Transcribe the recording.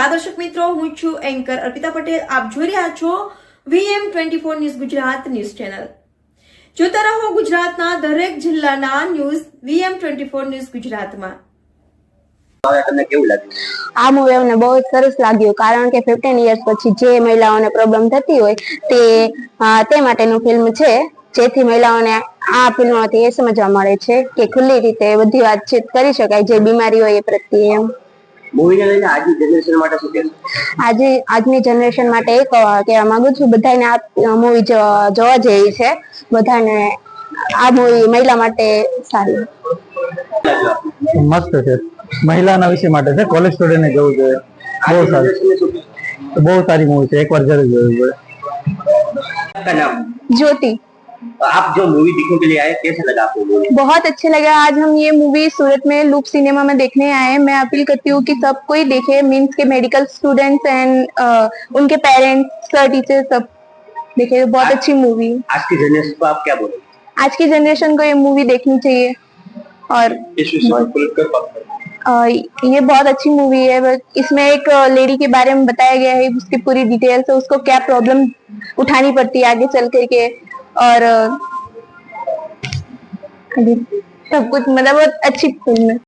નમસ્કાર દર્શક મિત્રો, હું છું એન્કર અર્પિતા પટેલ. આપ જોઈ રહ્યા છો VM24 news Gujarat news channel. જોતા રહો ગુજરાતના દરેક જિલ્લાના ન્યૂઝ VM24 ન્યૂઝ ગુજરાતમાં. આ મૂવી અમને બહુ જ સરસ લાગ્યું, કારણ કે 15 યર્સ પછી જે મહિલાઓને પ્રોબ્લેમ થતી હોય તે માટેનું ફિલ્મ છે, જેથી મહિલાઓને આ ફિલ્મમાંથી એ સમજવા મળે છે કે ખુલ્લી રીતે બધી વાતચીત કરી શકાય જે બીમારી હોય એ પ્રત્યે. એમ મૂવીને લઈને આજની જનરેશન માટે શું કહેશો? આજની જનરેશન માટે એક કહેવા માંગુ છું, બધાને આ મૂવી જોવા જેવી છે. બધાને આ મૂવી મહિલા માટે સારી મસ્ત છે. મહિલાના વિષય માટે છે, કોલેજ સ્ટુડન્ટ ને જવું જોઈએ. બહુ સારી, બહુ સારી મૂવી છે, એકવાર જરૂર જોવી જોઈએ. आपका नाम? ज्योति. आप जो मूवी देखने के लिए आए, कैसा लगा आपको मूवी? बहुत अच्छे लगा. आज हम ये मूवी सूरत में लूप सिनेमा में देखने आए हैं. मैं अपील करती हूँ कि सब कोई देखे, मीन्स के मेडिकल स्टूडेंट्स एंड उनके पेरेंट्स, सर, टीचर सब देखे. बहुत अच्छी मूवी. आज की जनरेशन को आप क्या बोलोगे? आज की जनरेशन को ये मूवी देखनी चाहिए. और इस विषय को खुलकर बात करें. ये बहुत अच्छी मूवी है. बस इसमें एक लेडी के बारे में बताया गया है, उसकी पूरी डिटेल से, उसको क्या प्रॉब्लम उठानी पड़ती है आगे चल करके, और सब कुछ मतलब बहुत अच्छी फिल्म है.